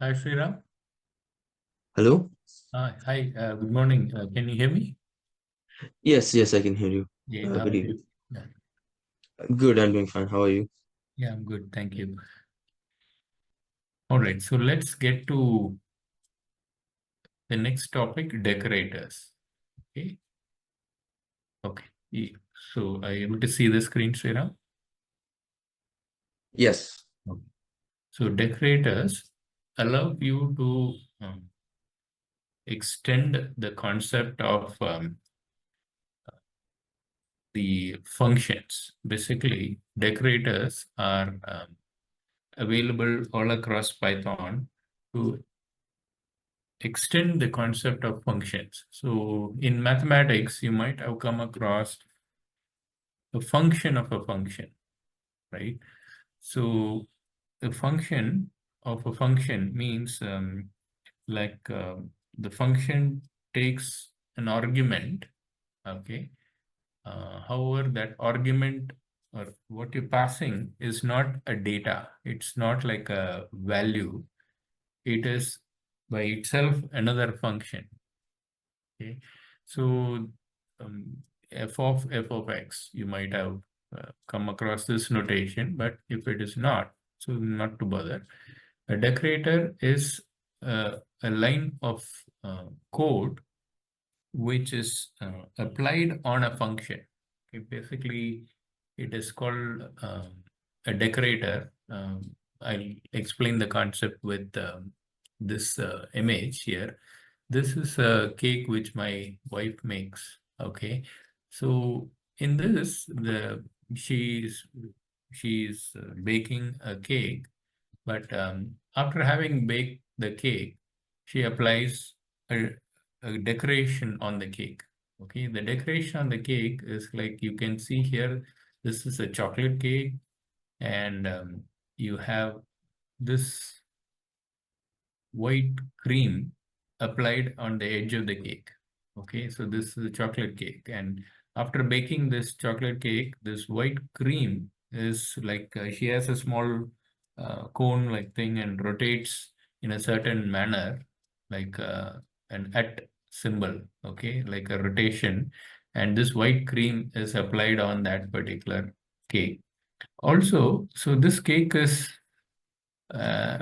Hi, Sriram. Hello? Hi, good morning. Can you hear me? Yes, I can hear you. Yeah, how Good are evening. you? Yeah, Good, I'm doing fine. How are you? yeah, I'm good. Thank you. All right, so let's get to the next topic, decorators. Okay. Okay. So are you able to see the screen, Sriram? Yes. Okay. So decorators allow you to extend the concept of the functions. Basically, decorators are available all across Python to extend the concept of functions. So in mathematics, you might have come across a function of a function, right? So the function of a function means like the function takes an argument, okay? However, that argument or what you're passing is not a data. It's not like a value. It is by itself another function. Okay, so um, f of x, you might have come across this notation, but if it is not, so not to bother. A decorator is a line of code which is applied on a function. Okay, basically, it is called a decorator. I'll explain the concept with this image here. This is a cake which my wife makes. Okay, so in this, she's baking a cake, but after having baked the cake, she applies a decoration on the cake. Okay, the decoration on the cake is like you can see here. This is a chocolate cake, and you have this white cream applied on the edge of the cake. Okay, so this is a chocolate cake, and after baking this chocolate cake, this white cream is like she has a small cone like thing and rotates in a certain manner, like an at symbol, okay, like a rotation, and this white cream is applied on that particular cake. Also, so this cake is uh,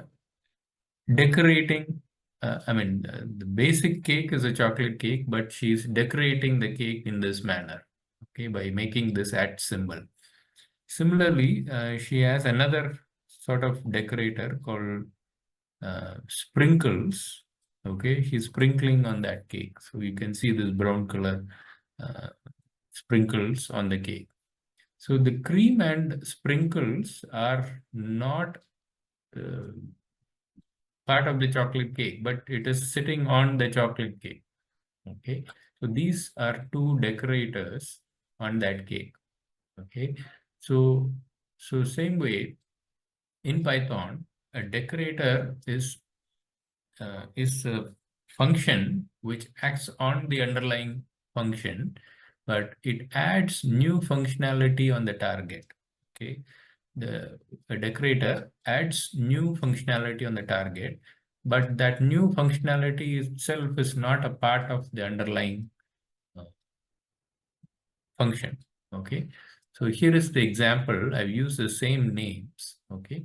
decorating. The basic cake is a chocolate cake, but she's decorating the cake in this manner, okay, by making this at symbol. Similarly, she has another sort of decorator called sprinkles. Okay, she's sprinkling on that cake. So you can see this brown color uh, sprinkles on the cake. So the cream and sprinkles are not uh, part of the chocolate cake, but it is sitting on the chocolate cake. Okay, so these are two decorators on that cake. Okay, so same way in Python, a decorator is a function which acts on the underlying function, but it adds new functionality on the target. Okay, the decorator adds new functionality on the target, but that new functionality itself is not a part of the underlying uh, function. Okay, so here is the example. I've used the same names. Okay,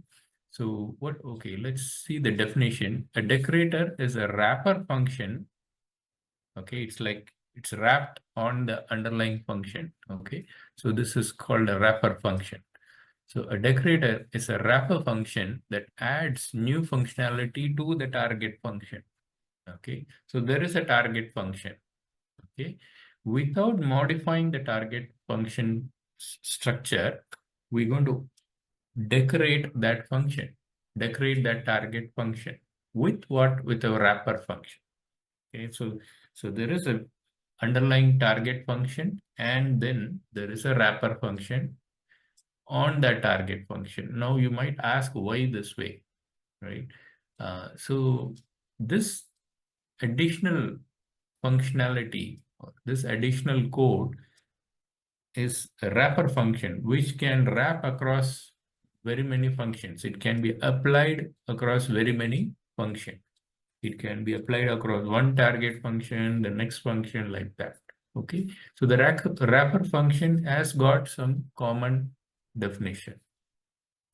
so okay, let's see the definition. A decorator is a wrapper function. Okay, it's like it's wrapped on the underlying function. Okay, so this is called a wrapper function. So a decorator is a wrapper function that adds new functionality to the target function. Okay, so there is a target function. Okay, without modifying the target function structure, we're going to decorate that function, decorate that target function with what? With a wrapper function. Okay, so there is a underlying target function, and then there is a wrapper function on that target function. Now you might ask why this way, right? So this additional functionality, or this additional code is a wrapper function which can wrap across very many functions. It can be applied across very many function. It can be applied across one target function, the next function, like that. Okay, so the wrapper function has got some common definition.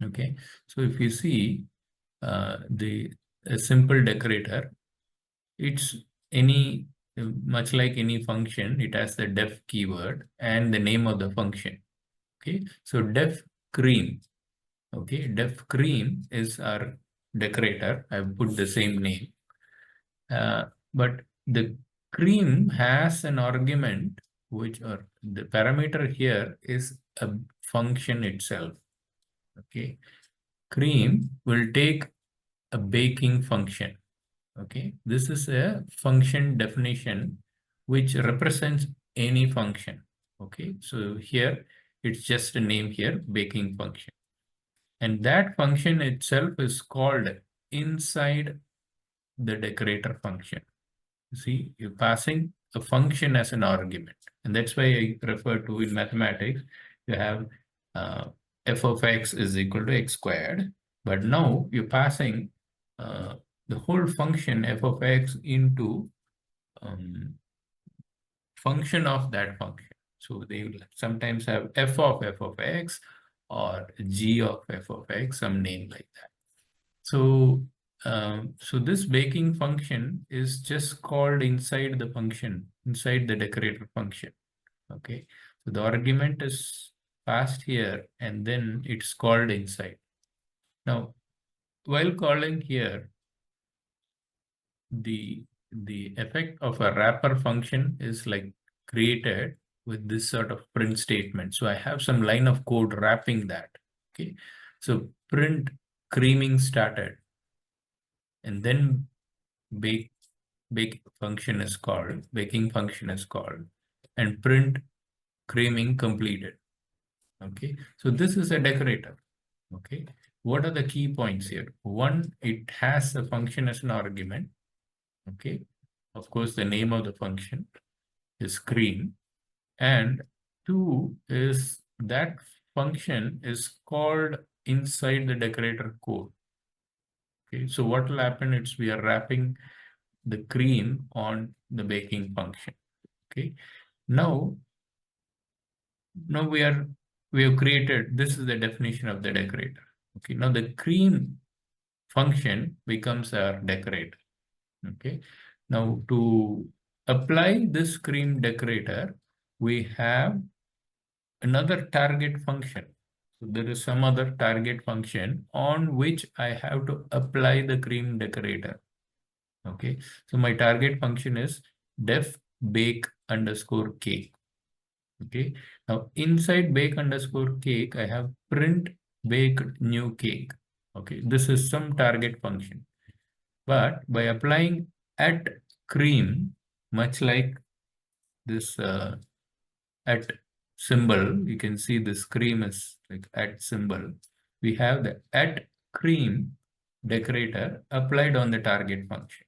Okay, so if you see a simple decorator, it's any much like any function, it has the def keyword and the name of the function. Okay, so def cream. Okay, def cream is our decorator. I've put the same name. But the cream has an argument, which, or the parameter here is a function itself. Okay, cream will take a baking function. Okay, this is a function definition which represents any function. Okay, so here it's just a name here, baking function. And that function itself is called inside the decorator function. See, you're passing a function as an argument. And that's why I refer to in mathematics, you have f of x is equal to x squared. But now you're passing the whole function f of x into function of that function. So they will sometimes have f of x or g of f of x, some name like that. So, so this baking function is just called inside the function, inside the decorator function. Okay, so the argument is passed here and then it's called inside. Now, while calling here, the effect of a wrapper function is like created with this sort of print statement. So I have some line of code wrapping that. Okay, so print creaming started, and then baking function is called, and print creaming completed. Okay, so this is a decorator. Okay, what are the key points here? One, it has a function as an argument. Okay, of course, the name of the function is cream, and two is that function is called inside the decorator code. Okay, so what will happen is we are wrapping the cream on the baking function. Okay, now we have created, this is the definition of the decorator. Okay, now the cream function becomes our decorator. Okay, now to apply this cream decorator, we have another target function. So there is some other target function on which I have to apply the cream decorator. Okay, so my target function is def bake underscore cake. Okay, now inside bake underscore cake, I have print baked new cake. Okay, this is some target function. But by applying at cream, much like this at symbol, you can see this cream is like at symbol. We have the at cream decorator applied on the target function.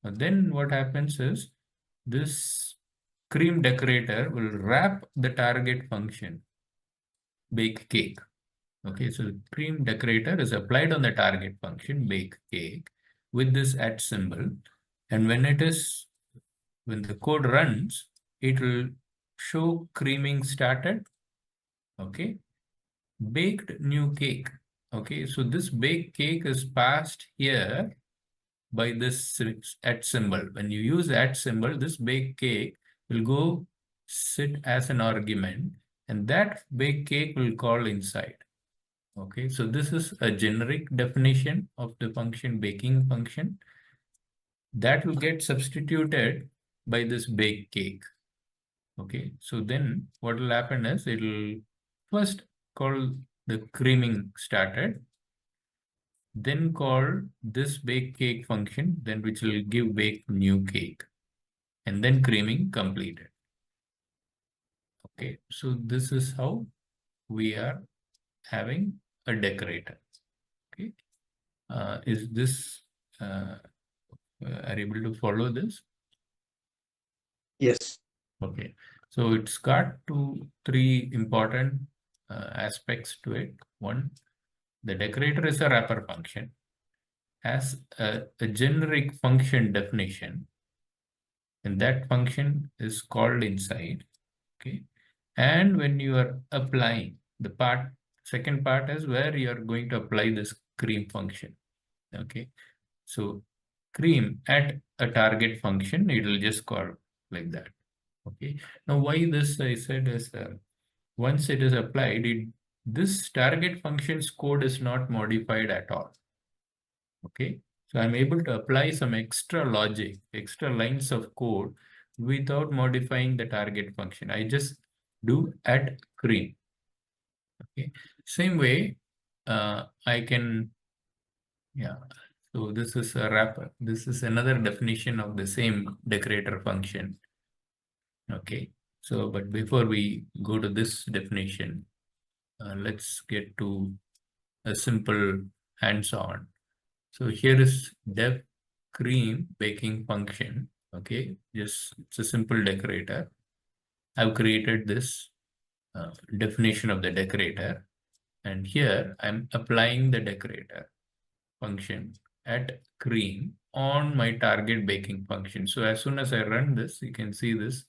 Now then what happens is this cream decorator will wrap the target function, bake cake. Okay, so the cream decorator is applied on the target function, bake cake, with this at symbol. And when the code runs, it will show creaming started. Okay, baked new cake. Okay, so this baked cake is passed here by this at symbol. When you use at symbol, this baked cake will go sit as an argument, and that baked cake will call inside. Okay, so this is a generic definition of the function baking function that will get substituted by this baked cake. Okay, so then what will happen is it will first call the creaming started, then call this bake cake function, then which will give bake new cake, and then creaming completed. Okay, so this is how we are having a decorator. Okay, is this are you able to follow this? Yes. Okay, so it's got three important aspects to it. One, the decorator is a wrapper function. has a generic function definition, and that function is called inside. Okay, and when you are applying the second part is where you are going to apply this cream function. Okay, so cream at a target function, it will just call like that. Okay, now why this I said is once it is applied, this target function's code is not modified at all. Okay, so I'm able to apply some extra logic, extra lines of code without modifying the target function. I just do add cream. Okay, same way, I can, yeah. So this is a wrapper. This is another definition of the same decorator function. Okay, so but before we go to this definition, let's get to a simple hands-on. So here is def cream baking function. Okay, just it's a simple decorator. I've created this definition of the decorator, and here I'm applying the decorator function at cream on my target baking function. So as soon as I run this, you can see this.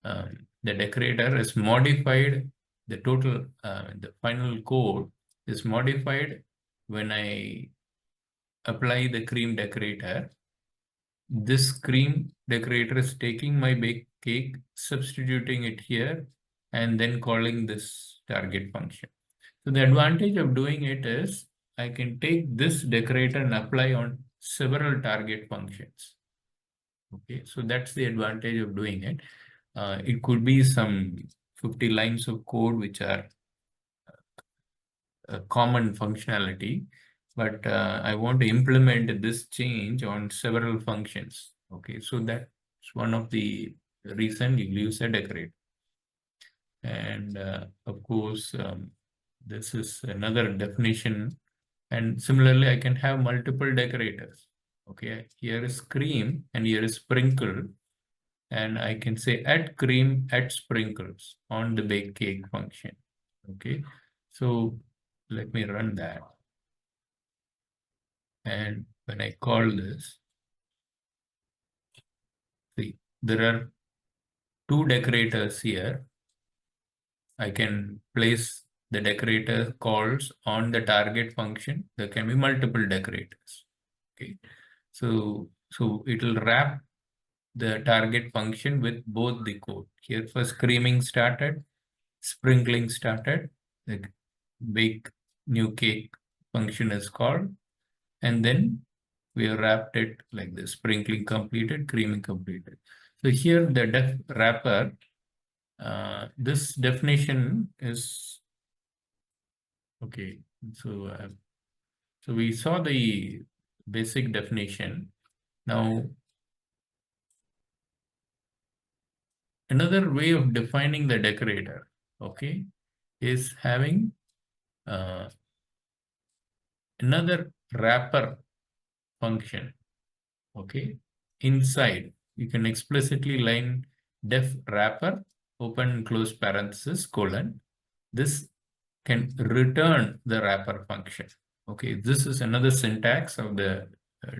The decorator is modified. The total, the final code is modified when I apply the cream decorator. This cream decorator is taking my baked cake, substituting it here, and then calling this target function. So the advantage of doing it is I can take this decorator and apply on several target functions. Okay, so that's the advantage of doing it. It could be some 50 lines of code which are a common functionality, but I want to implement this change on several functions. Okay, so that's one of the reason you use a decorator. And of course, this is another definition. And similarly, I can have multiple decorators. Okay, here is cream and here is sprinkle. And I can say add cream, add sprinkles on the bake cake function. Okay, so let me run that. And when I call this, see, there are two decorators here. I can place the decorator calls on the target function. There can be multiple decorators. Okay, so it will wrap the target function with both the code. Here first creaming started, sprinkling started, the bake new cake function is called, and then we have wrapped it like this: sprinkling completed, creaming completed. So here the def wrapper, this definition is okay. So so we saw the basic definition. Now another way of defining the decorator, okay, is having another wrapper function. Okay, inside you can explicitly line def wrapper open and close parenthesis colon. This can return the wrapper function. Okay, this is another syntax of the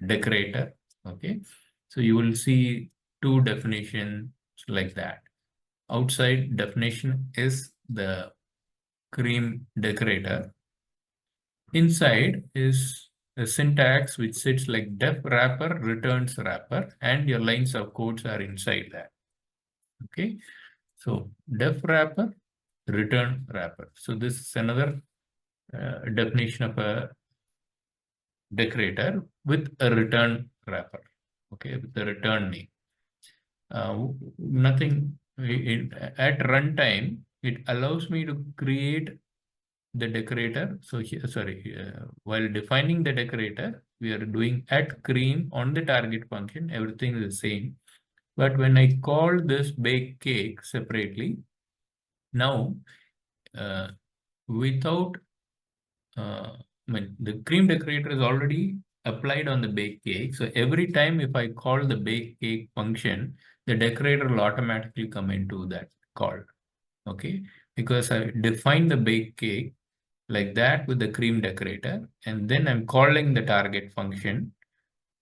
decorator. Okay, so you will see two definitions like that. Outside definition is the cream decorator. Inside is a syntax which sits like def wrapper returns wrapper, and your lines of codes are inside that. Okay, so def wrapper return wrapper. So this is another definition of a decorator with a return wrapper. Okay, with the return name. Nothing at runtime, it allows me to create the decorator. So here, sorry, while defining the decorator, we are doing add cream on the target function. Everything is the same. But when I call this bake cake separately, now without, I mean, the cream decorator is already applied on the bake cake. So every time if I call the bake cake function, the decorator will automatically come into that call. Okay, because I define the bake cake like that with the cream decorator, and then I'm calling the target function.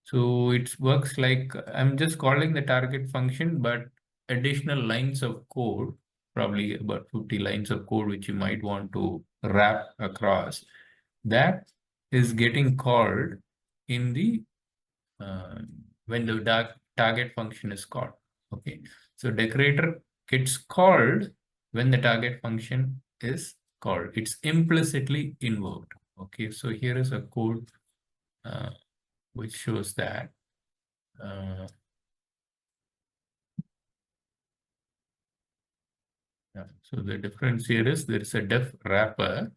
So it works like I'm just calling the target function, but additional lines of code, probably about 50 lines of code, which you might want to wrap across, that is getting called in the uh, when the target function is called. Okay, so decorator gets called when the target function is called. It's implicitly invoked. Okay, so here is a code uh, which shows that. Yeah. So the difference here is there is a def wrapper,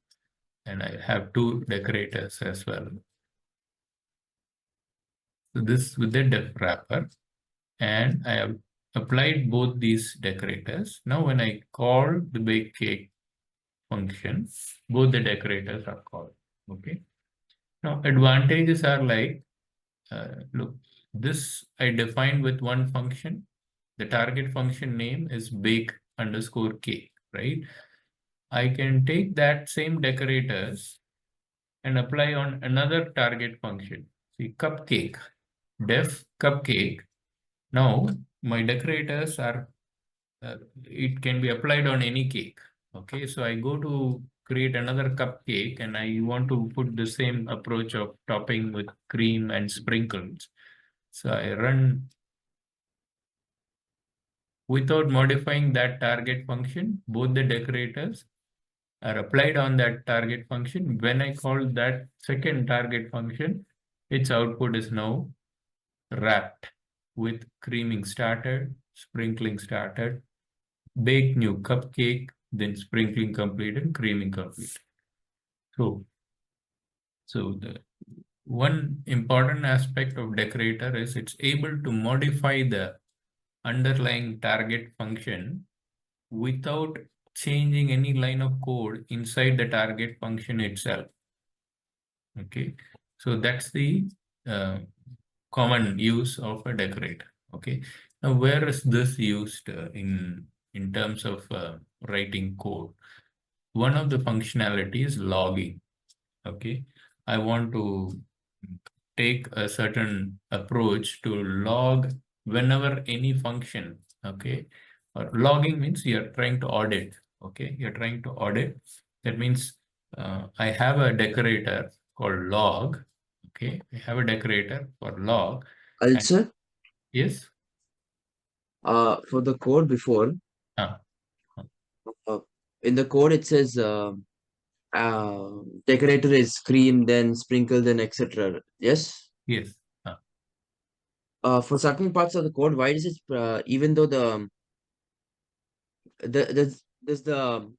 and I have two decorators as well. So this with the def wrapper, and I have applied both these decorators. Now when I call the bake cake function, both the decorators are called. Okay. Now advantages are like, look, this I defined with one function. The target function name is bake underscore cake, right? I can take that same decorators and apply on another target function. See, cupcake, def cupcake. Now my decorators are, it can be applied on any cake. Okay, so I go to create another cupcake and I want to put the same approach of topping with cream and sprinkles. So I run without modifying that target function, both the decorators are applied on that target function. When I call that second target function, its output is now wrapped with creaming started, sprinkling started, bake new cupcake, then sprinkling completed, creaming complete. So the one important aspect of decorator is it's able to modify the underlying target function without changing any line of code inside the target function itself. Okay, so that's the common use of a decorator. Okay, now where is this used in terms of writing code? One of the functionality is logging. Okay, I want to take a certain approach to log whenever any function. Okay, or logging means you're trying to audit. Okay, you're trying to audit. That means I have a decorator called log. Okay, I have a decorator for log. And Also, yes, for the code before, ah, uh, in the code it says uh, decorator is cream, then sprinkle, then etc. Yes. yes, ah, For certain parts of the code, why does it even though does the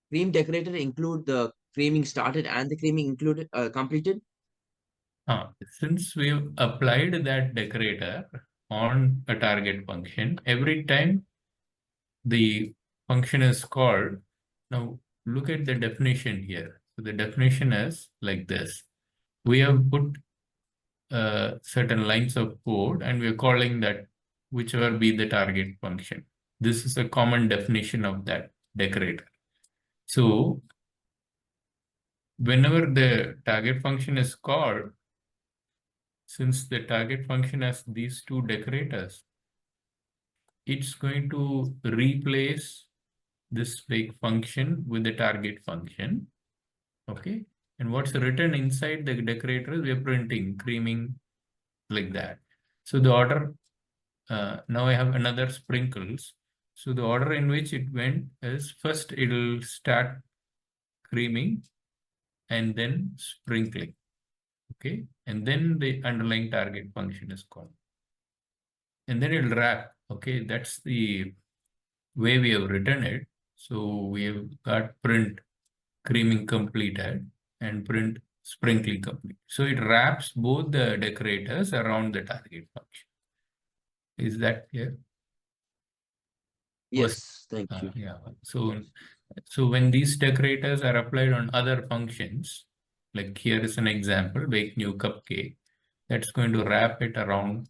cream decorator include the creaming started and the creaming included completed? Since we've applied that decorator on a target function, every time the function is called. Now look at the definition here. So the definition is like this. We have put certain lines of code and we're calling that whichever be the target function. This is a common definition of that decorator. So whenever the target function is called, since the target function has these two decorators, it's going to replace this big function with the target function. Okay, and what's written inside the decorator is we're printing creaming like that. So the order, now I have another sprinkles. So the order in which it went is first it'll start creaming and then sprinkling. Okay, and then the underlying target function is called, and then it'll wrap. Okay, that's the way we have written it. So we have got print creaming completed and print sprinkling complete. So it wraps both the decorators around the target function. Is that clear? Was Yes, thank you. yeah. So when these decorators are applied on other functions, like here is an example, bake new cupcake, that's going to wrap it around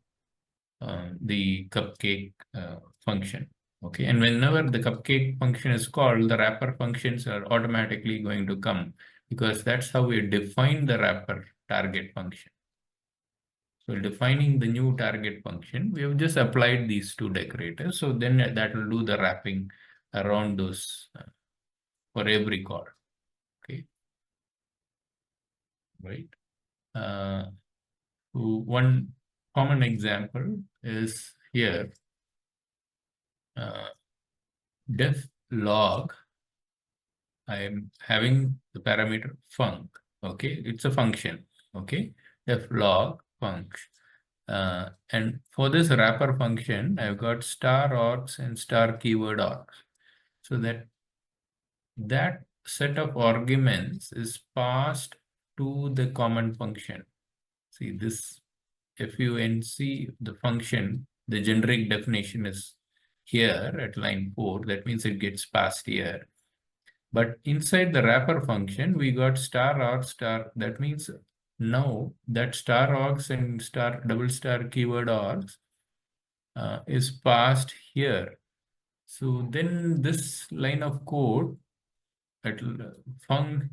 the cupcake function. Okay, and whenever the cupcake function is called, the wrapper functions are automatically going to come because that's how we define the wrapper target function. So defining the new target function, we have just applied these two decorators. So then that will do the wrapping around those for every chord. Okay. Right. One common example is here. Def log, I am having the parameter func. Okay, it's a function. Okay, def log func. And for this wrapper function, I've got star args and star keyword args. So that set of arguments is passed to the common function. See this func, the function, the generic definition is here at line 4. That means it gets passed here. But inside the wrapper function, we got star arg star. That means now that star args and star double star keyword args is passed here. So then this line of code at func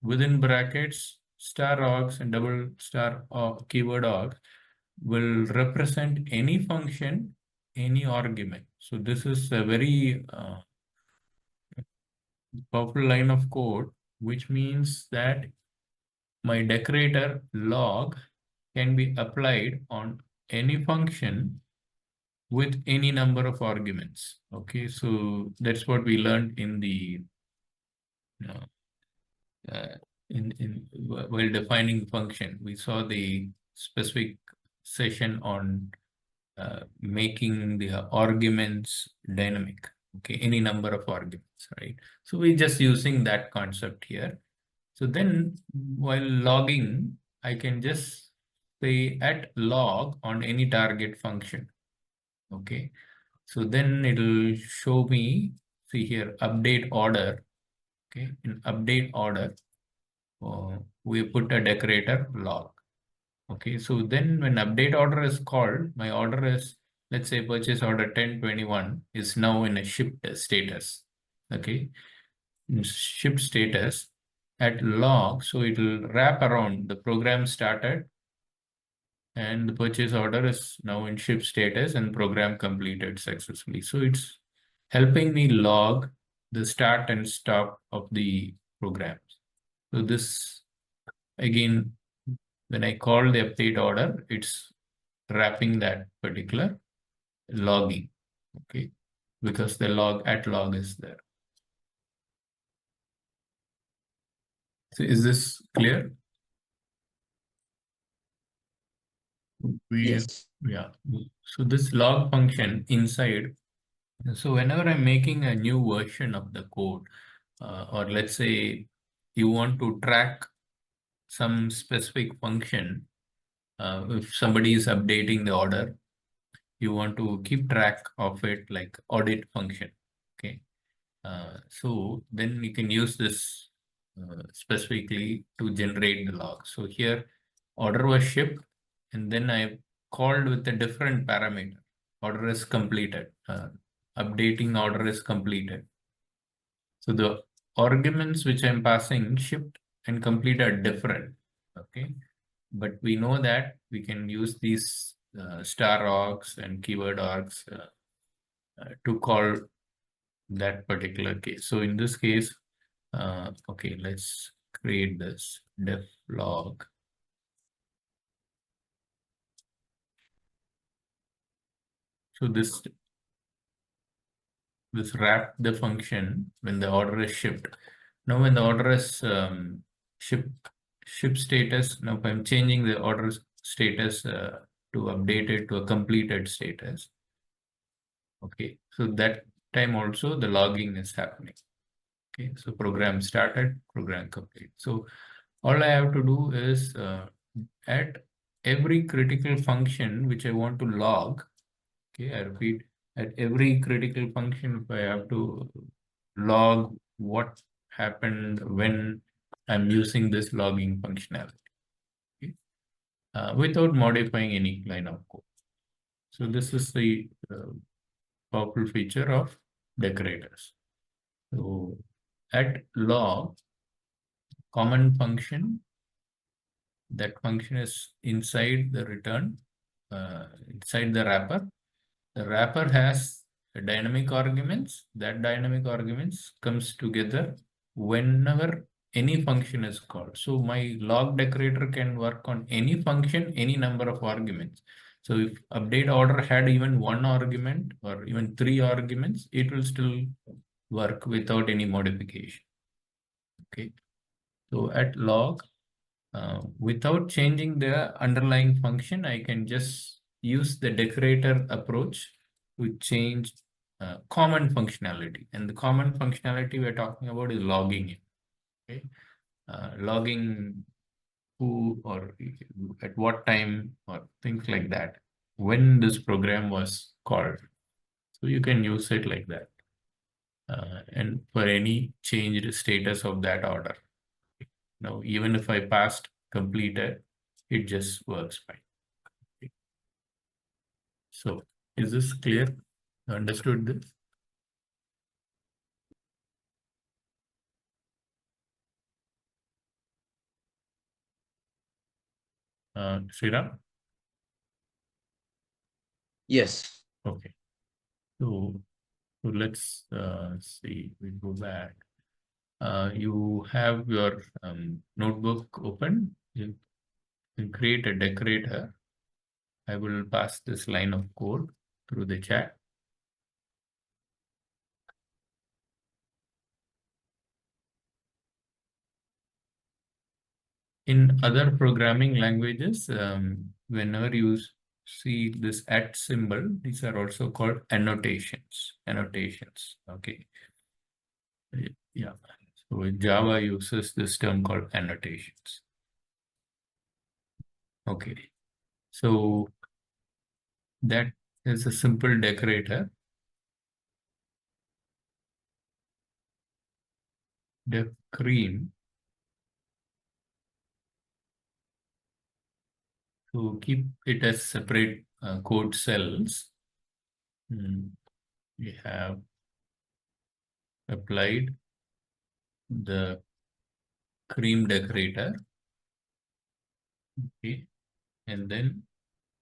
within brackets star args and double star keyword args will represent any function, any argument. So this is a very powerful line of code, which means that my decorator log can be applied on any function with any number of arguments. Okay, so that's what we learned in the while defining function. We saw the specific session on making the arguments dynamic. Okay, any number of arguments, right? So we're just using that concept here. So then while logging, I can just say at log on any target function. Okay, so then it'll show me, see here, update order. Okay, in update order, we put a decorator log. Okay, so then when update order is called, my order is, let's say purchase order 1021 is now in a shipped status. Okay, in shipped status at log, so it will wrap around the program started and the purchase order is now in ship status and program completed successfully. So it's helping me log the start and stop of the programs. So this again, when I call the update order, it's wrapping that particular logging, okay, because the log at log is there. So is this clear? Yes. Yeah. So this log function inside. So whenever I'm making a new version of the code, or let's say you want to track some specific function, if somebody is updating the order, you want to keep track of it like audit function. Okay. So then you can use this specifically to generate the log. So here order was shipped and then I called with a different parameter. Order is completed. Updating order is completed. So the arguments which I'm passing shipped and complete are different. Okay. But we know that we can use these star args and keyword args to call that particular case. So in this case, okay, let's create this def log. So this wrap the function when the order is shipped. Now when the order is ship status, now if I'm changing the order status to update it to a completed status. Okay, so that time also the logging is happening. Okay, so program started, program complete. So all I have to do is at every critical function which I want to log, okay, I repeat, at every critical function, if I have to log what happened when I'm using this logging functionality, okay, without modifying any line of code. So this is the powerful feature of decorators. So at log, common function. That function is inside the return, inside the wrapper. The wrapper has dynamic arguments. That dynamic arguments comes together whenever any function is called. So my log decorator can work on any function, any number of arguments. So if update order had even one argument or even 3 arguments, it will still work without any modification. Okay. So at log, without changing the underlying function, I can just use the decorator approach to change common functionality. And the common functionality we're talking about is logging in. Okay? Logging who or at what time or things like that, when this program was called. So you can use it like that. And for any changed status of that order. Now, even if I passed completed, it just works fine. Okay. So, is this clear? Understood this? Sriram? Yes. Okay. So let's see. We go back. You have your notebook open. You can create a decorator. I will pass this line of code through the chat. In other programming languages, whenever you see this at symbol, these are also called annotations. Annotations. Okay. Yeah. So Java uses this term called annotations. Okay. So that is a simple decorator. Def cream. To keep it as separate code cells, we have applied the cream decorator. Okay. And then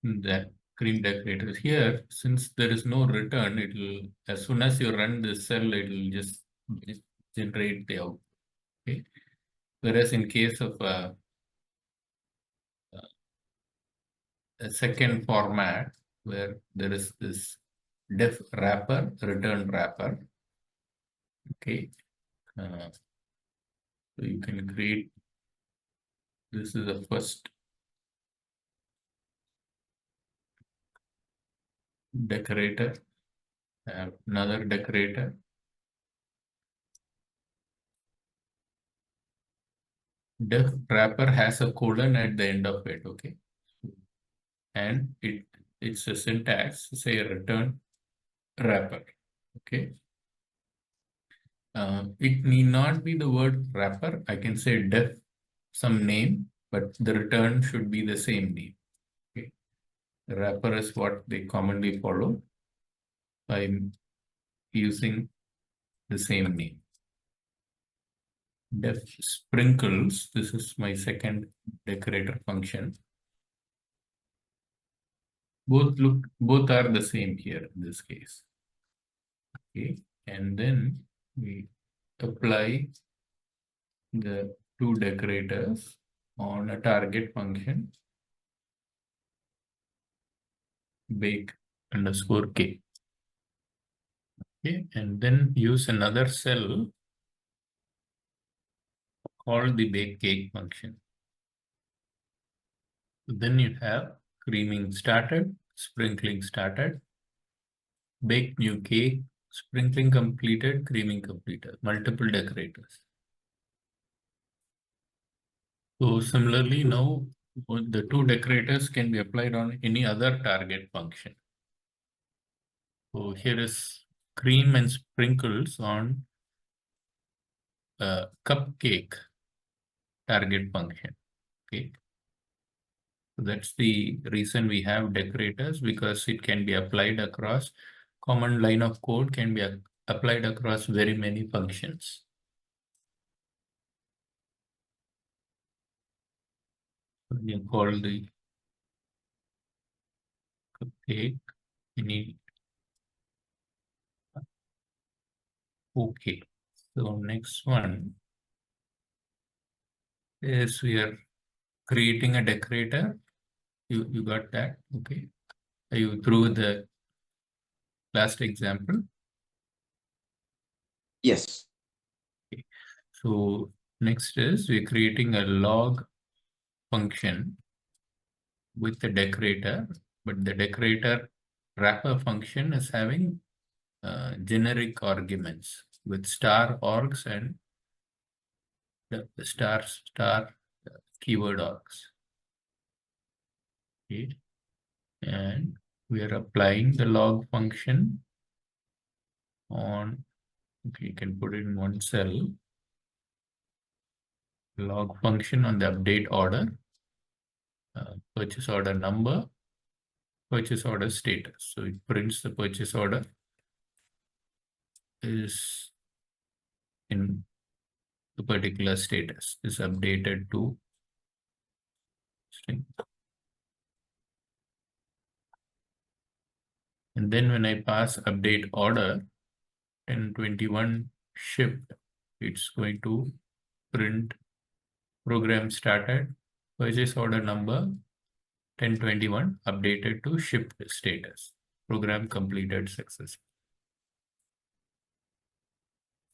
that cream decorator is here. Since there is no return, it will, as soon as you run this cell, it will just generate the output. Okay. Whereas in case of a second format where there is this def wrapper, return wrapper. Okay. So you can create, this is the first decorator, another decorator. Def wrapper has a colon at the end of it, okay? And it's a syntax, say return wrapper, okay? It need not be the word wrapper. I can say def some name, but the return should be the same name, okay? The wrapper is what they commonly follow by using the same name. Def sprinkles, this is my second decorator function. Both are the same here in this case. Okay, and then we apply the two decorators on a target function bake underscore k. Okay, and then use another cell called the bake cake function. Then you have creaming started, sprinkling started, bake new cake, sprinkling completed, creaming completed, multiple decorators. So similarly, now the two decorators can be applied on any other target function. So here is cream and sprinkles on a cupcake target function. Okay. So that's the reason we have decorators, because it can be applied across common line of code, can be applied across very many functions. You call the cupcake, you need okay. So next one is we are creating a decorator. You got that? Okay. Are you through the last example? Yes. Okay. So next is we're creating a log function with the decorator, but the decorator wrapper function is having generic arguments with star args and the star keyword args. Okay. And we are applying the log function on, okay, you can put it in one cell, log function on the update order, purchase order number, purchase order status. So it prints the purchase order is in the particular status is updated to string. And then when I pass update order 1021 shipped, it's going to print program started, purchase order number 1021 updated to shipped status. Program completed successfully.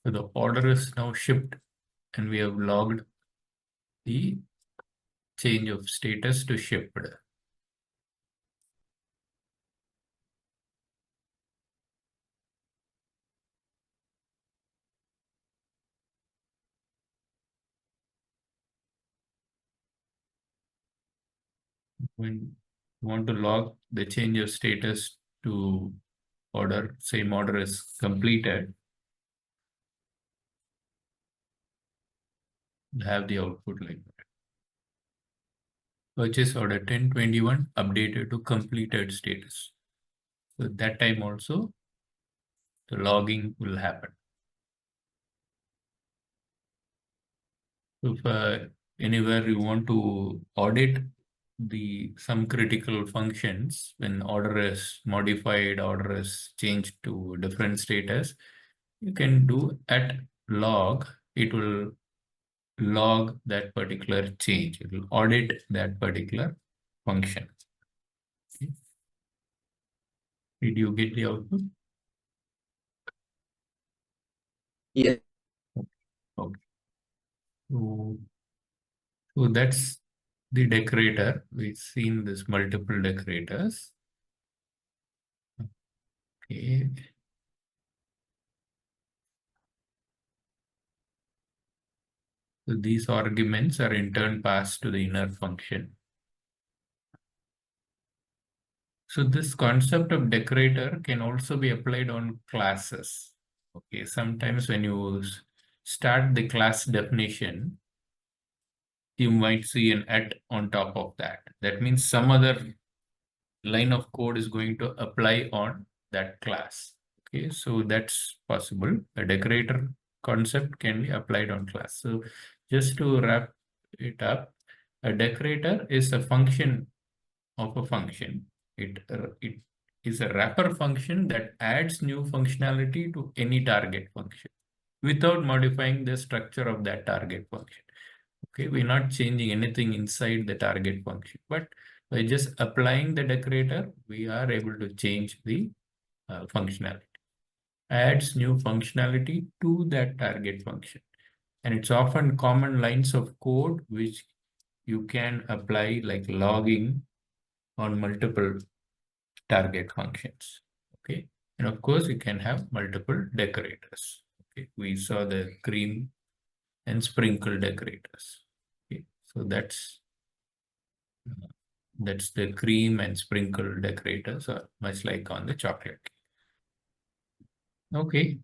So the order is now shipped and we have logged the change of status to shipped. When you want to log the change of status to order, same order is completed, you have the output like that. Purchase order 1021 updated to completed status. So that time also the logging will happen. If anywhere you want to audit some critical functions, when order is modified, order is changed to different status, you can do at log. It will log that particular change. It will audit that particular function. Okay. Did you get the output? Yeah. Okay. So that's the decorator. We've seen this multiple decorators. Okay. So these arguments are in turn passed to the inner function. So this concept of decorator can also be applied on classes. Okay, sometimes when you start the class definition, you might see an at on top of that. That means some other line of code is going to apply on that class. Okay, so that's possible. A decorator concept can be applied on class. So just to wrap it up, a decorator is a function of a function. It is a wrapper function that adds new functionality to any target function without modifying the structure of that target function. Okay, we're not changing anything inside the target function, but by just applying the decorator, we are able to change the functionality. Adds new functionality to that target function. And it's often common lines of code which you can apply like logging on multiple target functions. Okay, and of course you can have multiple decorators. Okay, we saw the cream and sprinkle decorators. Okay, so that's the cream and sprinkle decorators, are much like on the chocolate cake. Okay,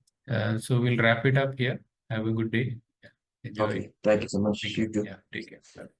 so we'll wrap it up here. Have a good day. Enjoy. Okay. Thank you so much. Take You care. too. Yeah, take care. Bye.